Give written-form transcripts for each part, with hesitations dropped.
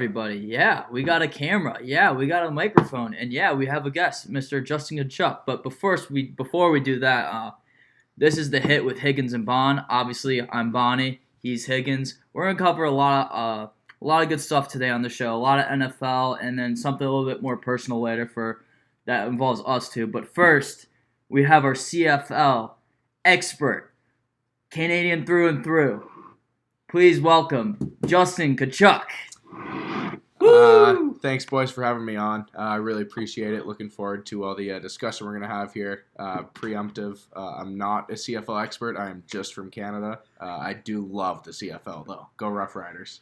everybody? Yeah, we got a camera. Yeah, we got a microphone. And yeah, we have a guest, Mr. Justin Kachuk. But before we do that, this is the hit with Higgins and Boni. Obviously, I'm Boni. He's Higgins. We're going to cover a lot of good stuff today on the show. A lot of NFL and then something a little bit more personal later that involves us too. But first, we have our CFL expert, Canadian through and through. Please welcome Justin Kachuk. Thanks, boys, for having me on. I really appreciate it. Looking forward to all the discussion we're going to have here. Preemptive. I'm not a CFL expert. I am just from Canada. I do love the CFL, though. Go Rough Riders.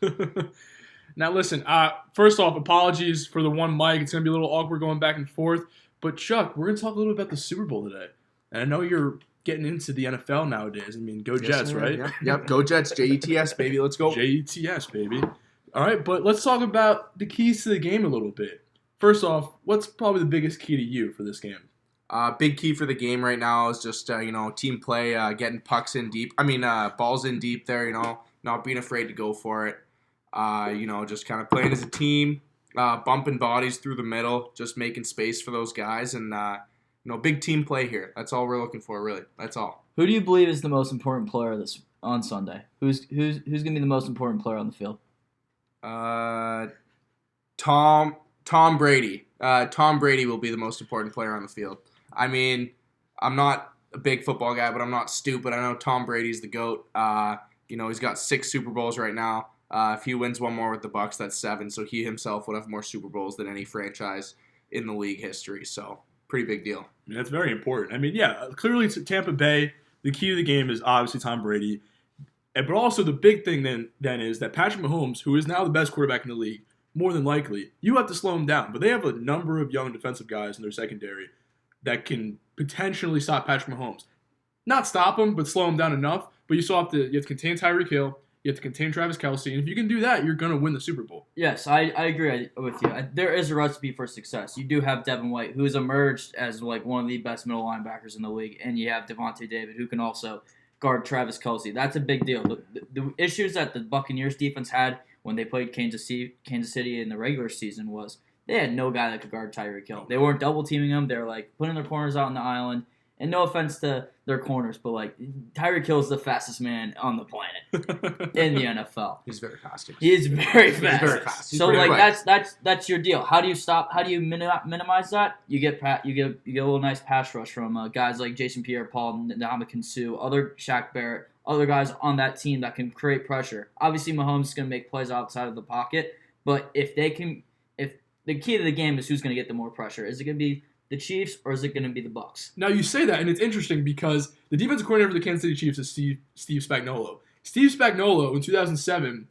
Now, listen, first off, apologies for the one mic. It's going to be a little awkward going back and forth. But, Chuck, we're going to talk a little bit about the Super Bowl today. And I know you're getting into the NFL nowadays. I mean, go Jets, right? Yep, go Jets. Jets, baby. Let's go. Jets, baby. All right, but let's talk about the keys to the game a little bit. First off, what's probably the biggest key to you for this game? Big key for the game right now is just, team play, getting pucks in deep. Balls in deep there, not being afraid to go for it. Just kind of playing as a team, bumping bodies through the middle, just making space for those guys. And, big team play here. That's all we're looking for, really. That's all. Who do you believe is the most important player on Sunday? Who's going to be the most important player on the field? Tom Brady. Tom Brady will be the most important player on the field. I mean, I'm not a big football guy, but I'm not stupid. I know Tom Brady's the GOAT. He's got 6 Super Bowls right now. If he wins one more with the Bucs, that's 7. So he himself would have more Super Bowls than any franchise in the league history. So pretty big deal. That's very important. I mean, yeah, clearly it's Tampa Bay. The key to the game is obviously Tom Brady. But also the big thing then is that Patrick Mahomes, who is now the best quarterback in the league, more than likely, you have to slow him down. But they have a number of young defensive guys in their secondary that can potentially stop Patrick Mahomes. Not stop him, but slow him down enough. But you have to contain Tyreek Hill. You have to contain Travis Kelce. And if you can do that, you're going to win the Super Bowl. Yes, I agree with you. There is a recipe for success. You do have Devin White, who has emerged as like one of the best middle linebackers in the league. And you have Devontae David, who can also guard Travis Kelce. That's a big deal. The issues that the Buccaneers defense had when they played Kansas City in the regular season was they had no guy that could guard Tyreek Hill. They weren't double teaming him. They were like putting their corners out on the island. And no offense to their corners, but like Tyreek Hill is the fastest man on the planet in the NFL. He's very fast. He is very fast. He's very fast. So like that's your deal. How do you stop? How do you minimize that? You get a little nice pass rush from guys like Jason Pierre-Paul, Ndamukong Suh, other Shaq Barrett, other guys on that team that can create pressure. Obviously, Mahomes is going to make plays outside of the pocket, but if the key to the game is who's going to get the more pressure, is it going to be the Chiefs, or is it going to be the Bucs? Now, you say that, and it's interesting because the defensive coordinator for the Kansas City Chiefs is Steve Spagnuolo. Steve Spagnuolo in 2007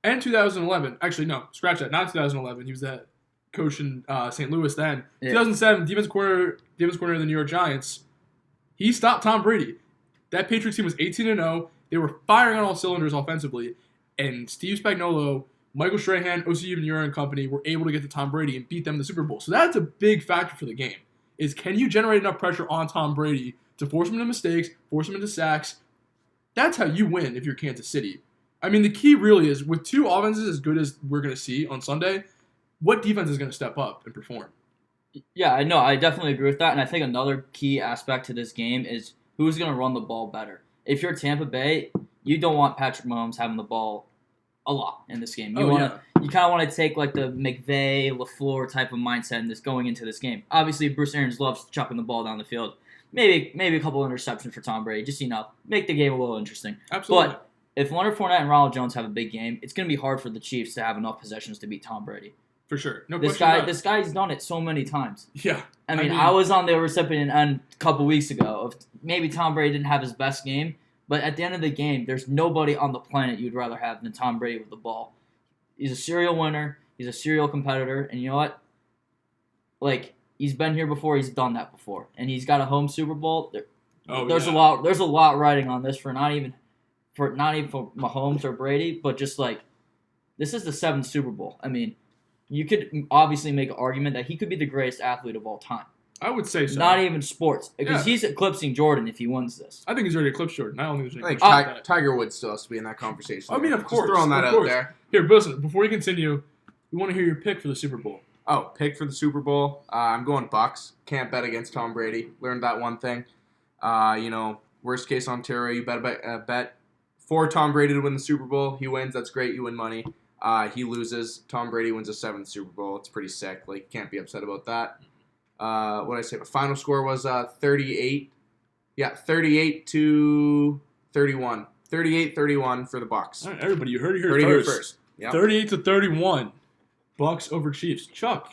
and 2011 – actually, no, scratch that. Not 2011. He was the coach in St. Louis then. Yeah. 2007, defensive coordinator of the New York Giants. He stopped Tom Brady. That Patriots team was 18-0. They were firing on all cylinders offensively. And Steve Spagnuolo – Michael Strahan, O.C. Umenyiora and company were able to get to Tom Brady and beat them in the Super Bowl. So that's a big factor for the game, is can you generate enough pressure on Tom Brady to force him into mistakes, force him into sacks? That's how you win if you're Kansas City. I mean, the key really is, with 2 offenses as good as we're going to see on Sunday, what defense is going to step up and perform? Yeah, I know. I definitely agree with that. And I think another key aspect to this game is who's going to run the ball better. If you're Tampa Bay, you don't want Patrick Mahomes having the ball a lot in this game. You kind of want to take like the McVay, LaFleur type of mindset in this going into this game. Obviously, Bruce Arians loves chucking the ball down the field. Maybe a couple of interceptions for Tom Brady, just make the game a little interesting. Absolutely. But if Leonard Fournette and Ronald Jones have a big game, it's going to be hard for the Chiefs to have enough possessions to beat Tom Brady. For sure. No this question. This guy's done it so many times. Yeah. I mean, I was on the recipient end a couple weeks ago of maybe Tom Brady didn't have his best game, but at the end of the game, there's nobody on the planet you'd rather have than Tom Brady with the ball. He's a serial winner. He's a serial competitor. And you know what? Like, he's been here before. He's done that before. And he's got a home Super Bowl. There's a lot riding on this for not even for Mahomes or Brady, but just like, this is the 7th Super Bowl. I mean, you could obviously make an argument that he could be the greatest athlete of all time. I would say so. Not even sports. Because he's eclipsing Jordan if he wins this. I think he's already eclipsed Jordan. I don't think there's any question. Tiger Woods still has to be in that conversation. I mean, of course. Just throwing that out there. Here, listen, before you continue, We want to hear your pick for the Super Bowl. Oh, pick for the Super Bowl. I'm going Bucks. Can't bet against Tom Brady. Learned that one thing. Worst case Ontario, you bet for Tom Brady to win the Super Bowl. He wins, that's great. You win money. He loses. Tom Brady wins a 7th Super Bowl. It's pretty sick. Like, can't be upset about that. What did I say? The final score was 38. Yeah, 38-31. 38-31 for the Bucks. All right, everybody, you heard it Heard it here here first. Yep. 38-31. Bucks over Chiefs. Chuck,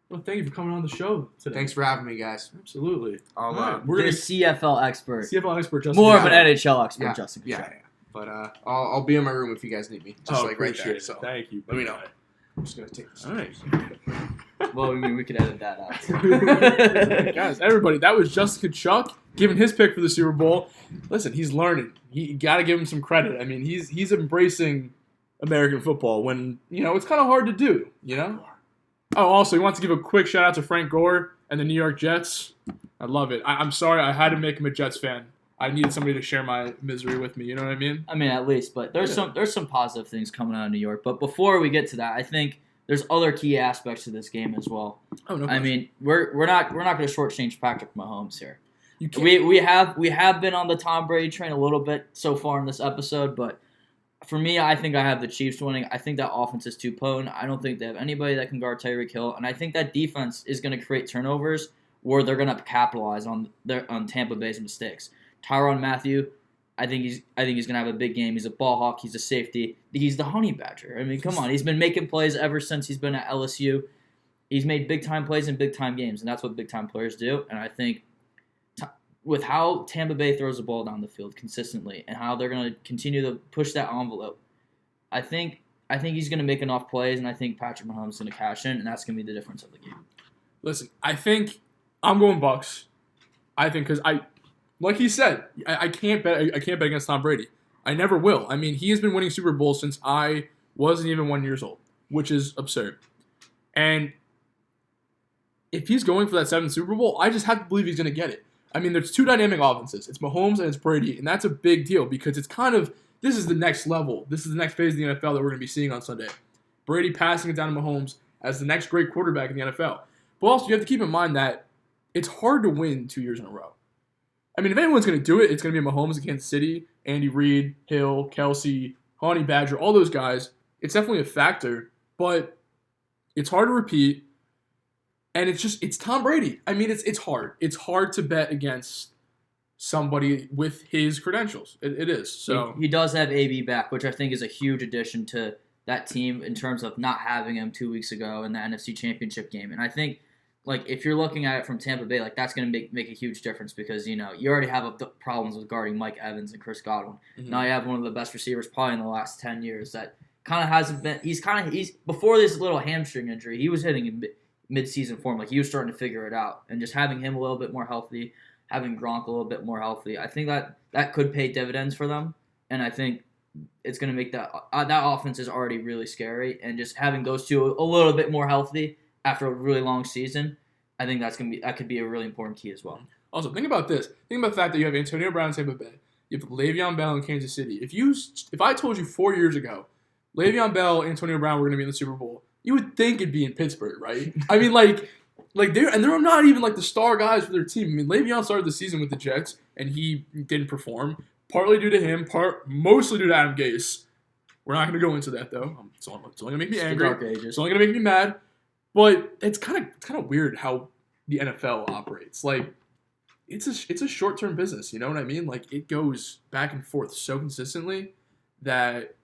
well, thank you for coming on the show today. Thanks for having me, guys. Absolutely. All right, We're going to CFL expert. CFL expert, Justin. More of an NHL expert, Justin. Yeah. But I'll be in my room if you guys need me. Just right there. It. So Thank you. let me know. I'm just gonna take this. All right. Well, I mean, we could edit that out. Guys, everybody, that was Justin Kachuk giving his pick for the Super Bowl. Listen, he's learning. You got to give him some credit. I mean, he's embracing American football when, it's kind of hard to do, Oh, also, he wants to give a quick shout out to Frank Gore and the New York Jets. I love it. I'm sorry, I had to make him a Jets fan. I needed somebody to share my misery with me. You know what I mean? I mean, at least, but there's some positive things coming out of New York. But before we get to that, I think there's other key aspects to this game as well. Oh no! I mean, we're not going to shortchange Patrick Mahomes here. You can't. We have been on the Tom Brady train a little bit so far in this episode, but for me, I think I have the Chiefs winning. I think that offense is too potent. I don't think they have anybody that can guard Tyreek Hill, and I think that defense is going to create turnovers where they're going to capitalize on Tampa Bay's mistakes. Tyrann Mathieu, I think he's going to have a big game. He's a ball hawk. He's a safety. He's the honey badger. I mean, come on. He's been making plays ever since he's been at LSU. He's made big-time plays in big-time games, and that's what big-time players do. And I think with how Tampa Bay throws the ball down the field consistently and how they're going to continue to push that envelope, I think he's going to make enough plays, and I think Patrick Mahomes is going to cash in, and that's going to be the difference of the game. Listen, I think I'm going Bucks. I think because like he said, I can't bet against Tom Brady. I never will. I mean, he has been winning Super Bowls since I wasn't even 1 year old, which is absurd. And if he's going for that 7th Super Bowl, I just have to believe he's going to get it. I mean, there's two dynamic offenses. It's Mahomes and it's Brady, and that's a big deal because it's kind of this is the next level. This is the next phase of the NFL that we're going to be seeing on Sunday. Brady passing it down to Mahomes as the next great quarterback in the NFL. But also, you have to keep in mind that it's hard to win 2 years in a row. I mean, if anyone's going to do it, it's going to be Mahomes against City, Andy Reid, Hill, Kelsey, Honey Badger, all those guys. It's definitely a factor, but it's hard to repeat, and it's Tom Brady. I mean, it's hard. It's hard to bet against somebody with his credentials. It is. So he does have AB back, which I think is a huge addition to that team in terms of not having him 2 weeks ago in the NFC Championship game. And I think, like, if you're looking at it from Tampa Bay, like, that's going to make a huge difference because, you already have problems with guarding Mike Evans and Chris Godwin. Mm-hmm. Now you have one of the best receivers probably in the last 10 years that kind of hasn't been – he's before this little hamstring injury, he was hitting in mid-season form. Like, he was starting to figure it out. And just having him a little bit more healthy, having Gronk a little bit more healthy, I think that could pay dividends for them. And I think it's going to make that offense is already really scary. And just having those two a little bit more healthy after a really long season, I think that could be a really important key as well. Also, think about this. Think about the fact that you have Antonio Brown in Tampa Bay. You have Le'Veon Bell in Kansas City. If I told you 4 years ago, Le'Veon Bell and Antonio Brown were going to be in the Super Bowl, you would think it'd be in Pittsburgh, right? I mean, like they're not even like the star guys for their team. I mean, Le'Veon started the season with the Jets and he didn't perform, partly due to him, mostly due to Adam Gase. We're not going to go into that though. It's only going to make me angry. It's only going to make me mad. But it's kind of weird how the NFL operates. Like, it's a short-term business, you know what I mean? Like, it goes back and forth so consistently that,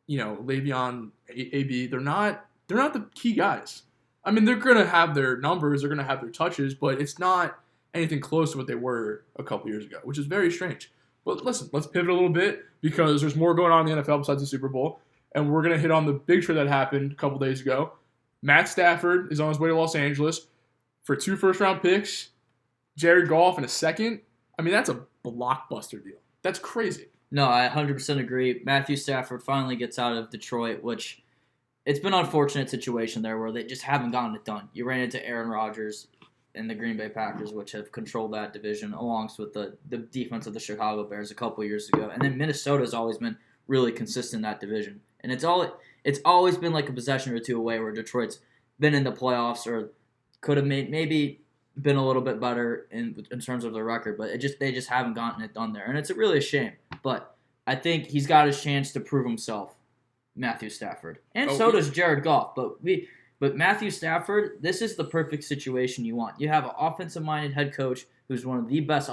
Le'Veon, AB, they're not the key guys. I mean, they're going to have their numbers, they're going to have their touches, but it's not anything close to what they were a couple years ago, which is very strange. But listen, let's pivot a little bit because there's more going on in the NFL besides the Super Bowl, and we're going to hit on the big trade that happened a couple days ago. Matt Stafford is on his way to Los Angeles for 2 first-round picks, Jared Goff in a second. I mean, that's a blockbuster deal. That's crazy. No, I 100% agree. Matthew Stafford finally gets out of Detroit, which it's been an unfortunate situation there where they just haven't gotten it done. You ran into Aaron Rodgers and the Green Bay Packers, which have controlled that division, along with the defense of the Chicago Bears a couple years ago. And then Minnesota's always been really consistent in that division. And it's always been like a possession or two away where Detroit's been in the playoffs or could have maybe been a little bit better in terms of their record, but they just haven't gotten it done there, and it's really a shame. But I think he's got his chance to prove himself, Matthew Stafford, and so does Jared Goff. But Matthew Stafford, this is the perfect situation you want. You have an offensive-minded head coach who's one of the best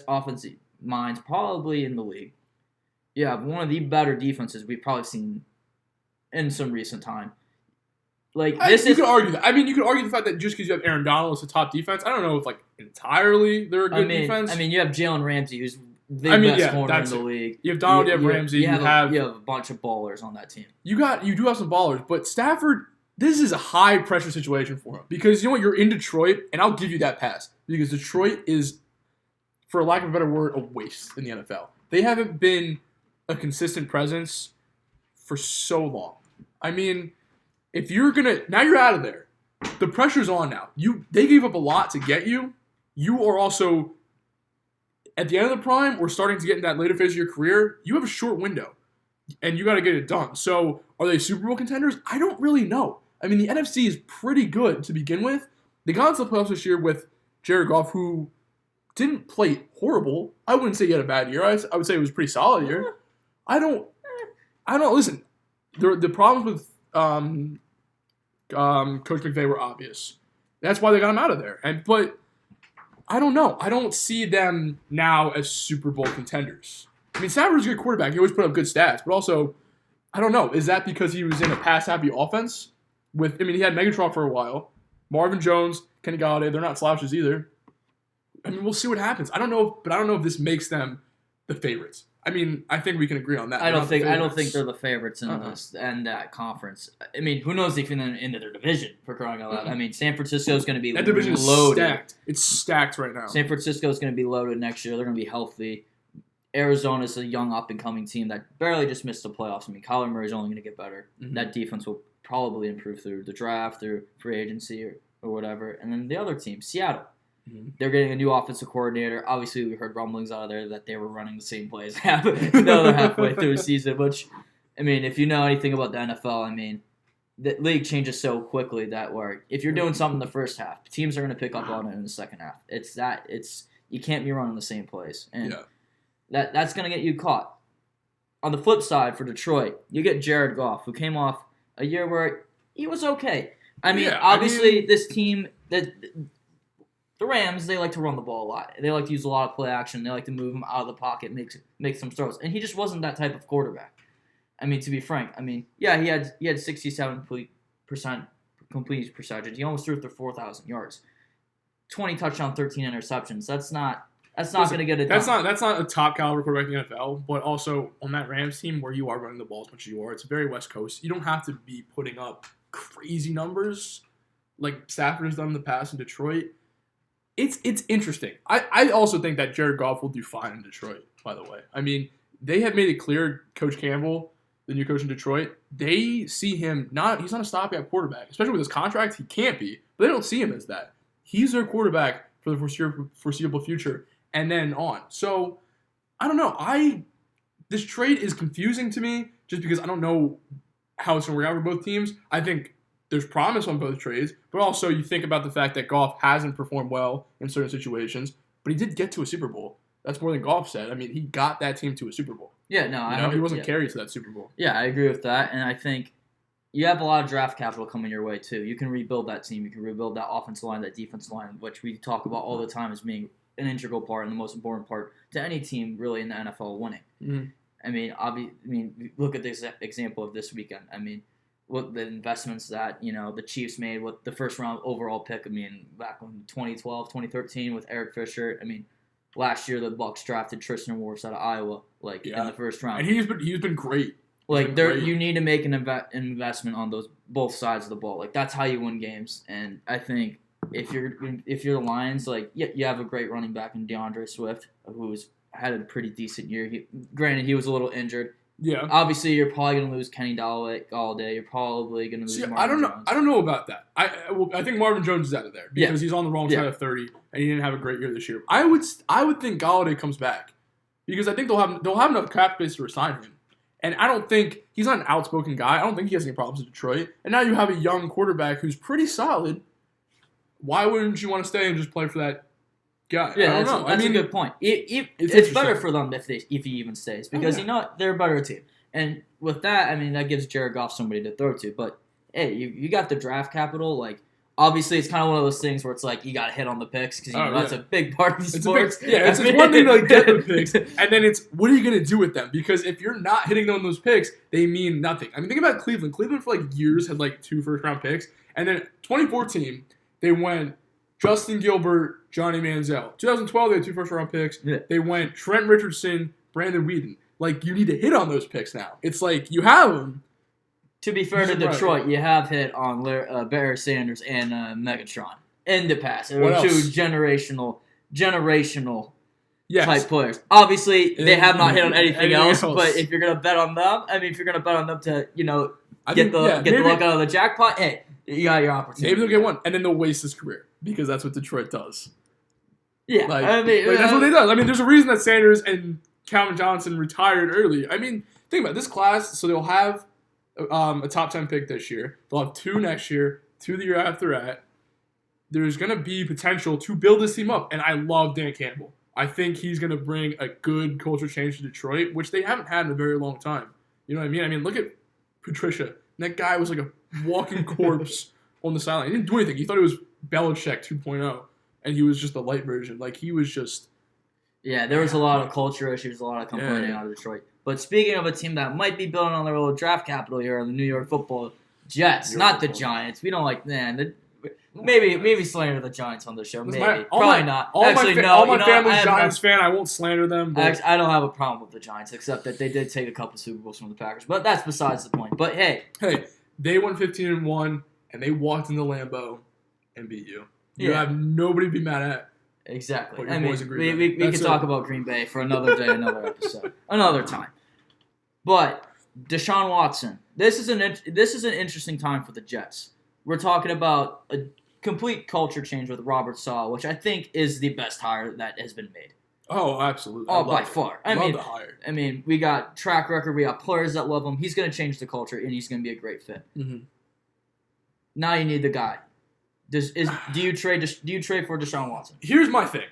offensive minds probably in the league. You have one of the better defenses we've probably seen in some recent time. You could argue that. I mean, you could argue the fact that just because you have Aaron Donald as a top defense, I don't know if entirely they're a good defense. I mean, you have Jalen Ramsey, who's the best corner in the league. You have Donald, you have Ramsey, you have a bunch of ballers on that team. You do have some ballers, but Stafford, this is a high pressure situation for him because you know what, you're in Detroit, and I'll give you that pass because Detroit is, for lack of a better word, a waste in the NFL. They haven't been a consistent presence for so long. I mean, if you're now you're out of there. The pressure's on now. They gave up a lot to get you. You are also at the end of the prime or starting to get in that later phase of your career. You have a short window, and you got to get it done. So, are they Super Bowl contenders? I don't really know. I mean, the NFC is pretty good to begin with. They got into the playoffs this year with Jared Goff, who didn't play horrible. I wouldn't say he had a bad year. I would say it was a pretty solid year. I don't listen. The problems with Coach McVay were obvious. That's why they got him out of there. But I don't know. I don't see them now as Super Bowl contenders. I mean, Stafford's a good quarterback. He always put up good stats. But also, I don't know. Is that because he was in a pass-happy offense? He had Megatron for a while. Marvin Jones, Kenny Golladay, they're not slouches either. I mean, we'll see what happens. I don't know if this makes them the favorites. I mean, I think we can agree on that. I don't think they're the favorites in this and that conference. I mean, who knows if they're into their division, for crying out loud. I mean, San Francisco is going to be that division loaded. Is stacked. It's stacked right now. San Francisco is going to be loaded next year. They're going to be healthy. Arizona is a young up-and-coming team that barely just missed the playoffs. I mean, Kyler Murray's only going to get better. Mm-hmm. That defense will probably improve through the draft, through free agency or whatever. And then the other team, Seattle. Mm-hmm. They're getting a new offensive coordinator. Obviously, we heard rumblings out of there that they were running the same plays another halfway through the season, which, I mean, if you know anything about the NFL, I mean, the league changes so quickly that if you're doing something in the first half, teams are going to pick up on it in the second half. You can't be running the same plays. And that's going to get you caught. On the flip side, for Detroit, you get Jared Goff, who came off a year where he was okay. I mean, this team, the Rams, they like to run the ball a lot. They like to use a lot of play action. They like to move him out of the pocket, make some throws. And he just wasn't that type of quarterback. I mean, to be frank, he had 67% completion percentage. He almost threw for 4,000 yards. 20 touchdowns, 13 interceptions. That's not going to get it done. That's not a top caliber quarterback in the NFL, but also on that Rams team where you are running the ball as much as you are, it's very West Coast. You don't have to be putting up crazy numbers like Stafford has done in the past in Detroit. It's interesting. I also think that Jared Goff will do fine in Detroit, by the way. I mean, they have made it clear, Coach Campbell, the new coach in Detroit, they see him he's not a stopgap quarterback. Especially with his contract, he can't be. But they don't see him as that. He's their quarterback for the foreseeable future and then on. So, I don't know. This trade is confusing to me just because I don't know how it's going to work out for both teams. I think there's promise on both trades, but also you think about the fact that Goff hasn't performed well in certain situations, but he did get to a Super Bowl. That's more than Goff said. I mean, he got that team to a Super Bowl. Yeah, no, he wasn't carried to that Super Bowl. Yeah, I agree with that, and I think you have a lot of draft capital coming your way too. You can rebuild that team. You can rebuild that offensive line, that defensive line, which we talk about all the time as being an integral part and the most important part to any team really in the NFL winning. Mm-hmm. I mean, look at this example of this weekend. I mean, what the investments that, the Chiefs made with the first round overall pick. I mean, back in 2012, 2013 with Eric Fisher. I mean, last year the Bucs drafted Tristan Wirfs out of Iowa, in the first round. And he's been great. You need to make an investment on both sides of the ball. That's how you win games. And I think if you're the Lions, you have a great running back in DeAndre Swift, who's had a pretty decent year. Granted, he was a little injured. Yeah. Obviously, you're probably going to lose Kenny Galladay. You're probably going to lose Marvin Jones. I don't know about that. I think Marvin Jones is out of there because he's on the wrong side of 30 and he didn't have a great year this year. I would think Galladay comes back because I think they'll have enough cap space to resign him. And I don't think he's not an outspoken guy. I don't think he has any problems in Detroit. And now you have a young quarterback who's pretty solid. Why wouldn't you want to stay and just play for that guy? Yeah, I don't know. That's a good point. It's better for them if he even stays because they're a better team. And with that, I mean that gives Jared Goff somebody to throw to. But hey, you got the draft capital. Like obviously, it's kind of one of those things where it's like you got to hit on the picks because that's a big part of the sports. It's one thing to get the picks, and then it's what are you going to do with them? Because if you're not hitting on those picks, they mean nothing. I mean, think about Cleveland. Cleveland for like years had like 2 first-round picks, and then 2014 they went Justin Gilbert, Johnny Manziel. 2012 they had 2 first-round picks. Yeah. They went Trent Richardson, Brandon Whedon. Like you need to hit on those picks now. It's like you have them. To be fair to Detroit, you have hit on Barry Sanders and Megatron in the past. They were 2 generational type players. Obviously, they have not hit on anything else. But if you're gonna bet on them, if you're gonna bet on them to get the luck out of the jackpot, hey, you got your opportunity. Maybe they'll get one, and then they'll waste his career because that's what Detroit does. Yeah, that's what they do. I mean, there's a reason that Sanders and Calvin Johnson retired early. I mean, think about it. This class. So they'll have a top 10 pick this year. They'll have 2 next year, 2 the year after that. There's going to be potential to build this team up, and I love Dan Campbell. I think he's going to bring a good culture change to Detroit, which they haven't had in a very long time. You know what I mean? I mean, look at Patricia. That guy was like a walking corpse on the sideline. He didn't do anything. He thought he was Belichick 2.0, and he was just the light version. Like, he was just... Yeah, there was a lot of culture issues, a lot of complaining out of Detroit. But speaking of a team that might be building on their old draft capital here, the New York Football Jets, not the Giants. We don't like maybe slander the Giants on the show. Maybe, probably not. All my family's Giants fan. I won't slander them. But I don't have a problem with the Giants, except that they did take a couple Super Bowls from the Packers. But that's besides the point. But hey, they won 15-1, and they walked into Lambeau and beat you. You have nobody to be mad at. Exactly. I mean, we could talk about Green Bay for another day, another episode, another time. But DeShaun Watson, this is an interesting time for the Jets. We're talking about a complete culture change with Robert Saleh, which I think is the best hire that has been made. Oh, absolutely. By far. I love the hire. I mean, we got track record, we got players that love him. He's going to change the culture, and he's going to be a great fit. Mm-hmm. Now you need the guy. Do you trade for DeShaun Watson? Here's my thing.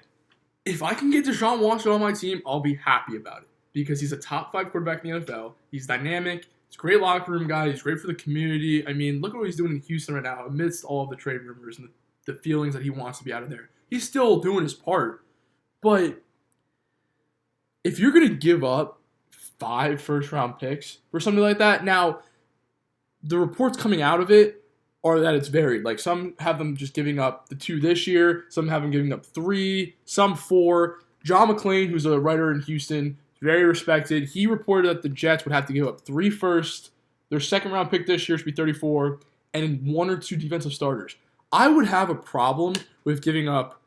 If I can get DeShaun Watson on my team, I'll be happy about it. Because he's a top 5 quarterback in the NFL. He's dynamic. He's a great locker room guy. He's great for the community. I mean, look at what he's doing in Houston right now amidst all of the trade rumors and the feelings that he wants to be out of there. He's still doing his part. But if you're going to give up 5 first-round picks for something like that, now the reports coming out of it are that it's varied. Like, some have them just giving up the 2 this year. Some have them giving up 3. Some 4. John McClain, who's a writer in Houston, very respected. He reported that the Jets would have to give up 3 firsts. Their second-round pick this year should be 34. And 1 or 2 defensive starters. I would have a problem with giving up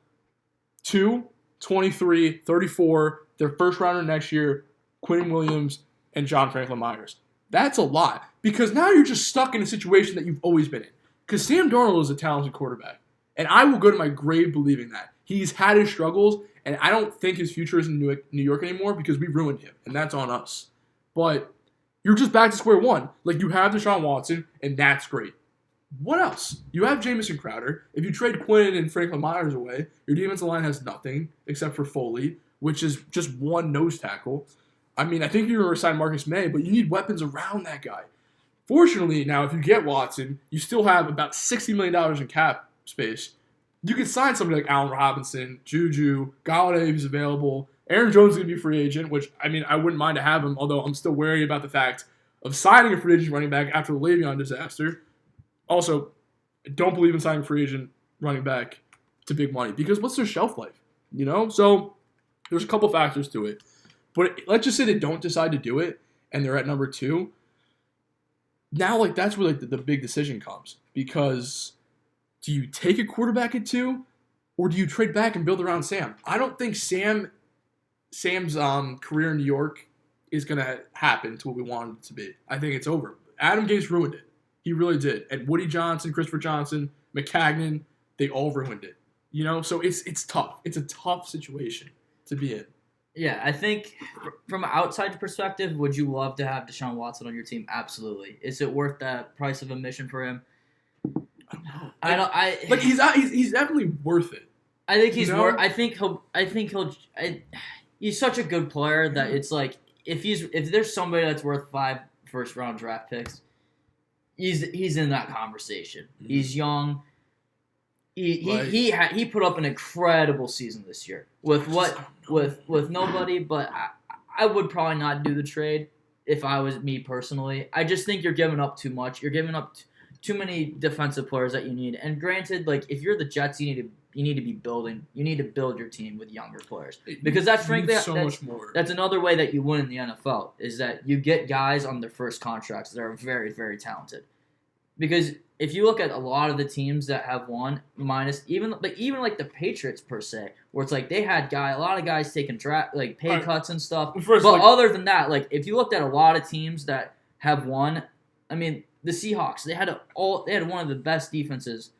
2, 23, 34, their first-rounder next year, Quinn Williams, and John Franklin Myers. That's a lot. Because now you're just stuck in a situation that you've always been in. Because Sam Darnold is a talented quarterback. And I will go to my grave believing that. He's had his struggles, and I don't think his future is in New York anymore because we ruined him, and that's on us. But you're just back to square one. Like, you have DeShaun Watson, and that's great. What else? You have Jamison Crowder. If you trade Quinn and Franklin Myers away, your defensive line has nothing except for Foley, which is just 1 nose tackle. I mean, I think you're going to sign Marcus May, but you need weapons around that guy. Fortunately, now, if you get Watson, you still have about $60 million in cap space. You can sign somebody like Allen Robinson, Juju, Galladay if he's available. Aaron Jones is going to be a free agent, which, I mean, I wouldn't mind to have him, although I'm still wary about the fact of signing a free agent running back after the Le'Veon disaster. Also, I don't believe in signing a free agent running back to big money because what's their shelf life? You know? So there's a couple factors to it. But let's just say they don't decide to do it and they're at number 2. Now, like, that's where, like, the big decision comes. Because do you take a quarterback at 2 or do you trade back and build around Sam? I don't think Sam's career in New York is going to happen to what we wanted it to be. I think it's over. Adam Gase ruined it. He really did. And Woody Johnson, Christopher Johnson, McCagnon, they all ruined it. You know? So it's tough. It's a tough situation to be in. Yeah, I think from an outside perspective, would you love to have DeShaun Watson on your team? Absolutely. Is it worth that price of admission for him? I don't know. I don't. He's definitely worth it. I think he's You know? more. I think he'll. He's such a good player that it's like if there's somebody that's worth 5 first-round draft picks, he's in that conversation. Mhm. He's young. He put up an incredible season this year with nobody. But I would probably not do the trade if I was me personally. I just think you're giving up too much. You're giving up too many defensive players that you need. And granted, like if you're the Jets, you need to be building. You need to build your team with younger players because that's frankly much more. That's another way that you win in the NFL is that you get guys on their first contracts that are very, very talented. Because if you look at a lot of the teams that have won, minus even like the Patriots per se, where it's like they had a lot of guys taking pay cuts and stuff. Other than that, like if you looked at a lot of teams that have won, I mean the Seahawks, they had one of the best defenses.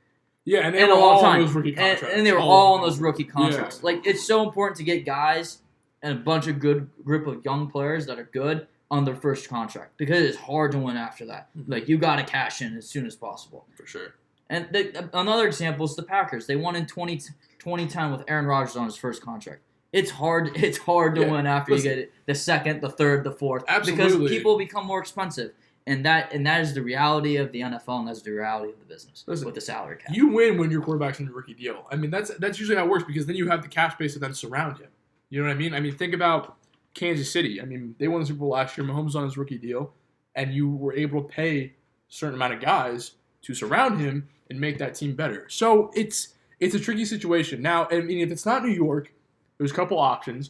Yeah, and they were all on those rookie contracts. And they were all on those rookie contracts. Yeah. Like it's so important to get guys and a bunch of good group of young players that are good on their first contract because it's hard to win after that. Mm-hmm. Like you got to cash in as soon as possible. For sure. And another example is the Packers. They won in 2010 with Aaron Rodgers on his first contract. It's hard to win after you get the second, the third, the fourth. Absolutely. Because people become more expensive. And that is the reality of the NFL, and that's the reality of the business with the salary cap. You win when your quarterback's on your rookie deal. I mean, that's usually how it works because then you have the cash base to then surround him. You know what I mean? I mean, think about Kansas City. I mean, they won the Super Bowl last year. Mahomes was on his rookie deal, and you were able to pay a certain amount of guys to surround him and make that team better. So it's a tricky situation. Now, I mean, if it's not New York, there's a couple options.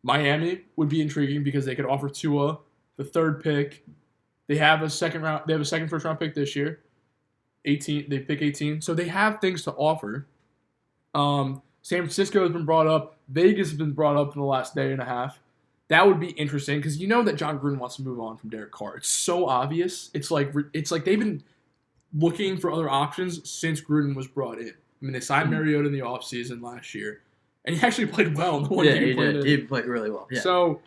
Miami would be intriguing because they could offer Tua the third pick. They have a second first round pick this year. 18. They pick 18. So they have things to offer. San Francisco has been brought up. Vegas has been brought up in the last day and a half. That would be interesting because you know that John Gruden wants to move on from Derek Carr. It's so obvious. It's like they've been looking for other options since Gruden was brought in. I mean, they signed Mariota in the offseason last year, and he actually played well in the one game he played in. He played really well. Yeah. So,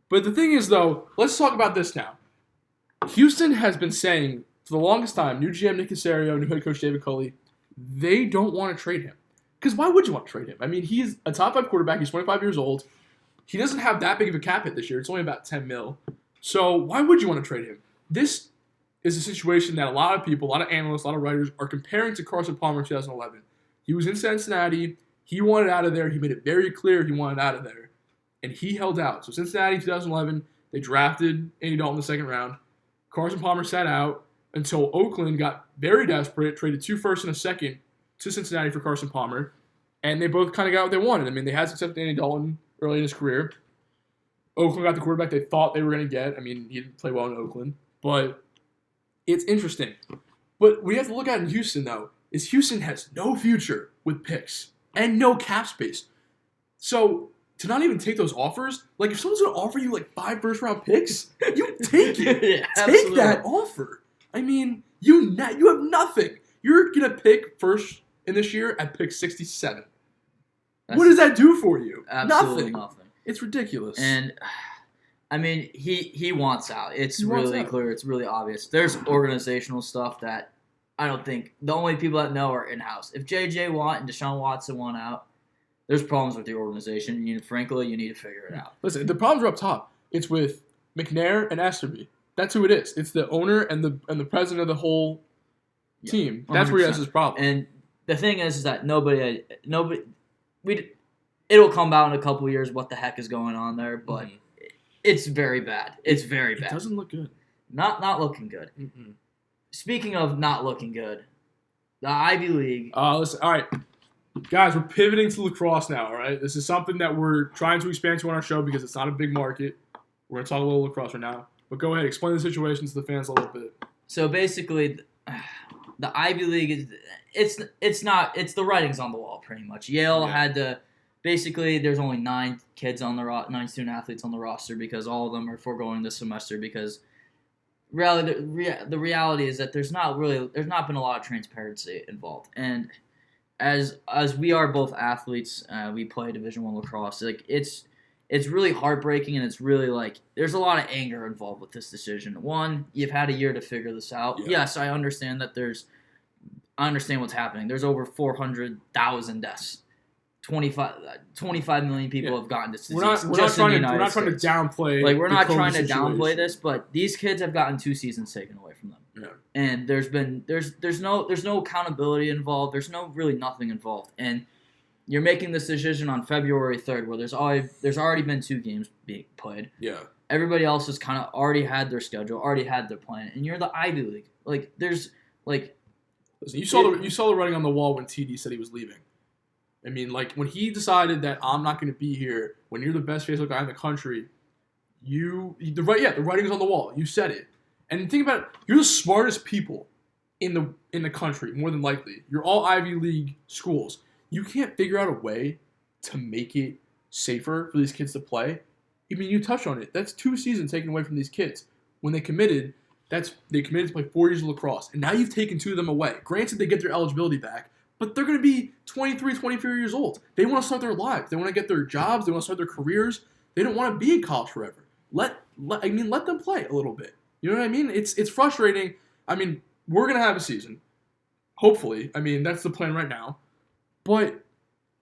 but the thing is, though, let's talk about this now. Houston has been saying for the longest time, new GM Nick Caserio, new head coach David Culley, they don't want to trade him. Because why would you want to trade him? I mean, he's a top 5 quarterback. He's 25 years old. He doesn't have that big of a cap hit this year. It's only about $10 million. So why would you want to trade him? This is a situation that a lot of people, a lot of analysts, a lot of writers are comparing to Carson Palmer in 2011. He was in Cincinnati. He wanted out of there. He made it very clear he wanted out of there. And he held out. So Cincinnati, 2011, they drafted Andy Dalton in the second round. Carson Palmer sat out until Oakland got very desperate, traded 2 firsts and a second to Cincinnati for Carson Palmer, and they both kind of got what they wanted. I mean, they had success with Andy Dalton early in his career. Oakland got the quarterback they thought they were going to get. I mean, he didn't play well in Oakland, but it's interesting. But what you have to look at in Houston, though, is Houston has no future with picks and no cap space. So to not even take those offers, like if someone's going to offer you like 5 first-round picks, you take it. Yeah, take that offer. I mean, you have nothing. You're going to pick first in this year at pick 67. What does that do for you? Absolutely nothing. It's ridiculous. And I mean, he wants out. It's really clear. It's really obvious. There's organizational stuff that I don't think the only people that know are in-house. If J.J. Watt and DeShaun Watson want out, there's problems with the organization. Frankly, you need to figure it out. Listen, the problems are up top. It's with McNair and Esterby. That's who it is. It's the owner and the president of the whole team. That's 100%. Where he has his problem. And the thing is that it'll come out in a couple of years what the heck is going on there, but it's very bad. It's very bad. It doesn't look good. Not looking good. Mm-mm. Speaking of not looking good, the Ivy League. Listen, all right. Guys, we're pivoting to lacrosse now, all right? This is something that we're trying to expand to on our show because it's not a big market. We're going to talk a little lacrosse right now. But go ahead, explain the situation to the fans a little bit. So basically, the Ivy League it's the writing's on the wall pretty much. Yale had to basically there's only 9 student athletes on the roster because all of them are foregoing this semester because the reality is that there's not been a lot of transparency involved. And as we are both athletes, we play Division I lacrosse. Like it's it's really heartbreaking, and it's really like there's a lot of anger involved with this decision. One, you've had a year to figure this out. Yeah. Yes, I understand that I understand what's happening. There's over 400,000 deaths. 25 million people have gotten this disease. We're not trying to downplay. Like, we're not trying to situation. downplay this, but these kids have gotten 2 seasons taken away from them. Yeah. And there's no accountability involved. There's really nothing involved. And you're making this decision on February 3rd, where there's already been 2 games being played. Yeah. Everybody else has kind of already had their schedule, already had their plan, and you're the Ivy League. Like, there's like. Listen, you saw the writing on the wall when TD said he was leaving. I mean, like, when he decided that I'm not going to be here, when you're the best Facebook guy in the country, the writing's on the wall. You said it. And think about it. You're the smartest people in the country, more than likely. You're all Ivy League schools. You can't figure out a way to make it safer for these kids to play. I mean, you touched on it. That's 2 seasons taken away from these kids. When they committed, they committed to play 4 years of lacrosse. And now you've taken 2 of them away. Granted, they get their eligibility back, but they're going to be 23, 24 years old. They want to start their lives. They want to get their jobs. They want to start their careers. They don't want to be in college forever. Let them play a little bit. You know what I mean? It's frustrating. I mean, we're going to have a season. Hopefully. I mean, that's the plan right now. But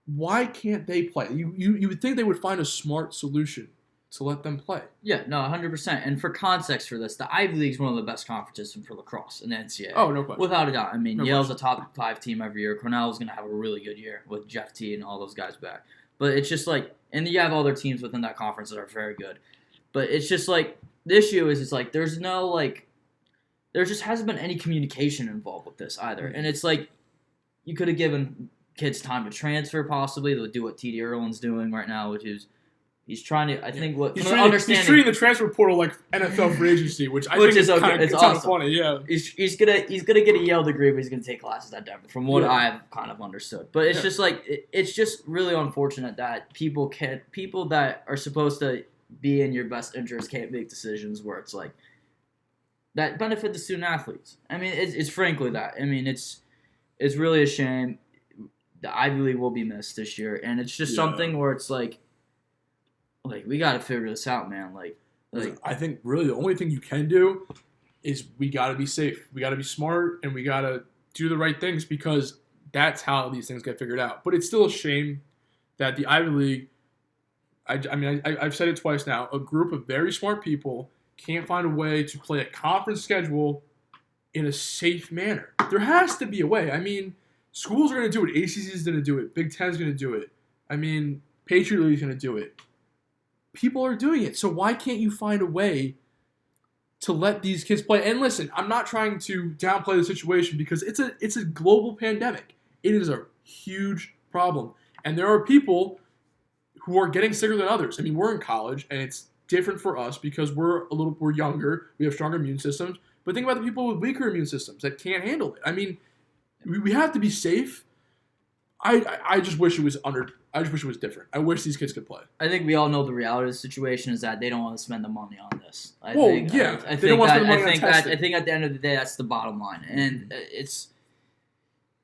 why can't they play? You would think they would find a smart solution to let them play. Yeah, no, 100%. And for context for this, the Ivy League is one of the best conferences for lacrosse in the NCAA. Oh, no question. Without a doubt. I mean, No Yale's question. a top 5 team every year. Cornell's going to have a really good year with Jeff T and all those guys back. But it's just like, and you have other teams within that conference that are very good. But it's just like, the issue is it's like, there just hasn't been any communication involved with this either. And it's like, you could have given kids time to transfer possibly. They'll do what TD Irwin's doing right now, which is, he's trying to, I think what, He's treating the transfer portal like NFL free agency, which I think is okay. kind It's of awesome. funny, yeah. He's gonna get a Yale degree, but he's gonna take classes at Denver, from what I've kind of understood. But it's just like it's just really unfortunate that people that are supposed to be in your best interest can't make decisions where it's like that benefit the student athletes. I mean, it's frankly that. I mean, it's really a shame. The Ivy League will be missed this year, and it's just something where it's like we got to figure this out, man. Like I think really the only thing you can do is we got to be safe. We got to be smart, and we got to do the right things because that's how these things get figured out. But it's still a shame that the Ivy League, I've said it twice now, a group of very smart people can't find a way to play a conference schedule in a safe manner. There has to be a way. I mean, schools are going to do it. ACC is going to do it. Big Ten is going to do it. I mean, Patriot League is going to do it. People are doing it. So why can't you find a way to let these kids play? And listen, I'm not trying to downplay the situation because it's a global pandemic. It is a huge problem. And there are people who are getting sicker than others. I mean, we're in college and it's different for us because we're younger, we have stronger immune systems. But think about the people with weaker immune systems that can't handle it. I mean, we have to be safe. I just wish it was different. I wish these kids could play. I think we all know the reality of the situation is that they don't want to spend the money on this. I think they don't want to spend the money on testing. I think at the end of the day, that's the bottom line. And it's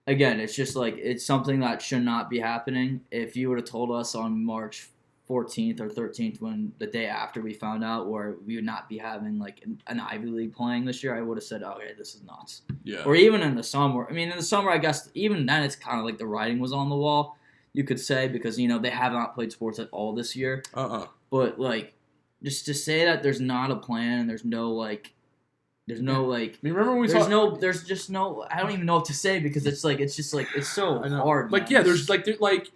just like, it's something that should not be happening. If you would have told us on March 14th or 13th, when the day after we found out where we would not be having like an Ivy League playing this year, I would have said, okay, this is nuts. Yeah. Or even in the summer. I mean, in the summer, I guess even then it's kind of like the writing was on the wall, you could say, because, you know, they have not played sports at all this year. But like, just to say that there's not a plan and there's no like, I mean, remember when we there's just no, I don't even know what to say because it's so hard. Like, man. there's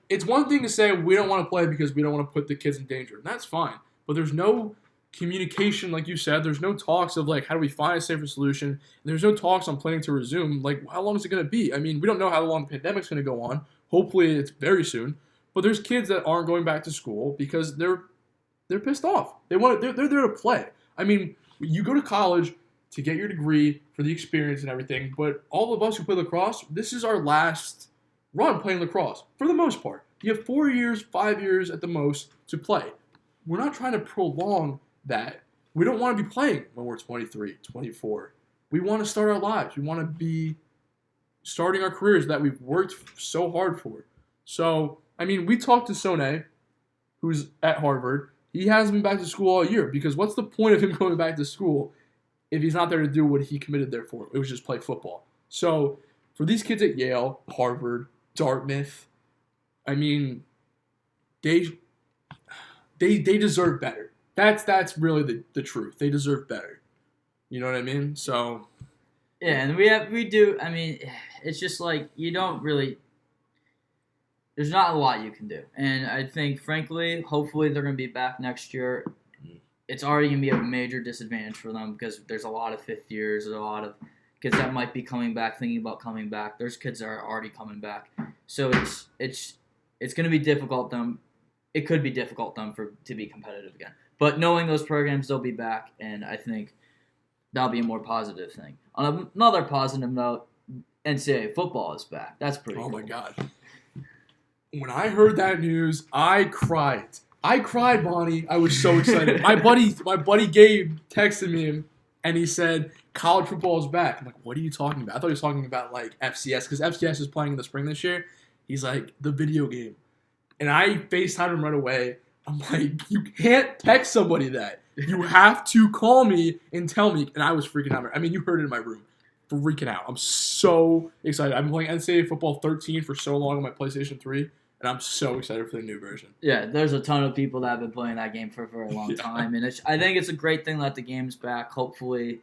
it's one thing to say we don't want to play because we don't want to put the kids in danger. And that's fine. But there's no communication, like you said. There's no talks of like, how do we find a safer solution? And there's no talks on planning to resume. Like, how long is it going to be? I mean, we don't know how long the pandemic's going to go on. Hopefully it's very soon. But there's kids that aren't going back to school because they're pissed off. They're there to play. I mean, you go to college to get your degree for the experience and everything, but all of us who play lacrosse, this is our last run playing lacrosse, for the most part. You have 4 years, 5 years at the most to play. We're not trying to prolong that. We don't want to be playing when we're 23, 24. We want to start our lives. We want to be starting our careers that we've worked so hard for. So, I mean, we talked to Sone, who's at Harvard, he hasn't been back to school all year because what's the point of him going back to school if he's not there to do what he committed there for? It was just play football. So for these kids at Yale, Harvard, Dartmouth, I mean, they deserve better. That's really the truth. They deserve better. You know what I mean? So yeah, and we do. I mean, it's just like you don't really. There's not a lot you can do. And I think, frankly, hopefully they're going to be back next year. It's already going to be a major disadvantage for them because there's a lot of fifth years. There's a lot of kids that might be coming back, thinking about coming back. There's kids that are already coming back. So it's going to be difficult them. It could be difficult them to be competitive again. But knowing those programs, they'll be back, and I think that'll be a more positive thing. On another positive note, NCAA football is back. That's pretty cool. Oh, my God. When I heard that news, I cried. Bonnie. I was so excited. my buddy Gabe texted me, and he said, college football is back. I'm like, what are you talking about? I thought he was talking about, like, FCS, because FCS is playing in the spring this year. He's like, the video game. And I FaceTimed him right away. I'm like, you can't text somebody that. You have to call me and tell me. And I was freaking out. I mean, you heard it in my room. Freaking out. I'm so excited. I've been playing NCAA Football 13 for so long on my PlayStation 3, and I'm so excited for the new version. Yeah, there's a ton of people that have been playing that game for a very long time, and I think it's a great thing that the game's back. Hopefully,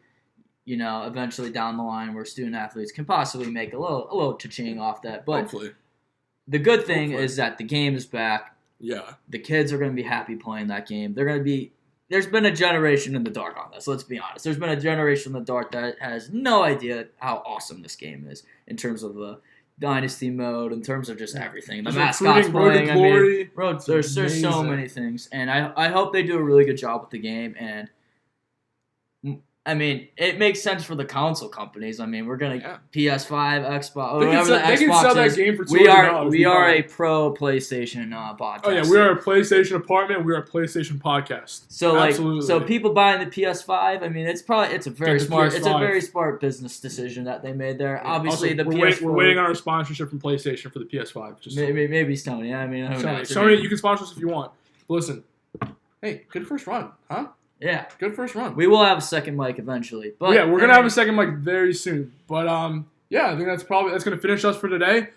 eventually down the line where student athletes can possibly make a little cha-ching off that. But hopefully. The good thing is that the game is back. Yeah. The kids are going to be happy playing that game. There's been a generation in the dark on this, let's be honest. There's been a generation in the dark that has no idea how awesome this game is in terms of the dynasty mode, in terms of just everything. The mascots playing, there's so many things. And I hope they do a really good job with the game. And, I mean, it makes sense for the console companies. I mean, we're going to PS5, Xbox, whatever the Xbox they can sell that game for $200. We are a pro PlayStation podcast. Oh, yeah, we are a PlayStation apartment. We are a PlayStation podcast. So, absolutely. So people buying the PS5, I mean, it's a very smart business decision that they made there. Yeah. Obviously, also, we're waiting on our sponsorship from PlayStation for the PS5. Maybe Sony. I mean, Sony, you can sponsor us if you want. But listen, hey, good first run, huh? Yeah. Good first run. We will have a second mic eventually. But yeah, we're going to have a second mic very soon. But, yeah, I think that's going to finish us for today.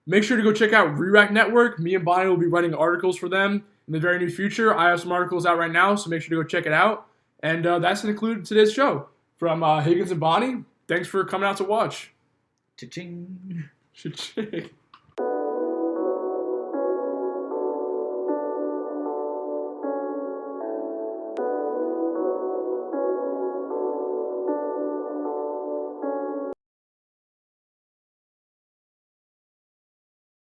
Make sure to go check out Re-Rack Network. Me and Bonnie will be writing articles for them in the very near future. I have some articles out right now, so make sure to go check it out. And that's going to conclude today's show. From Higgins and Boni, thanks for coming out to watch. Cha-ching. Cha-ching.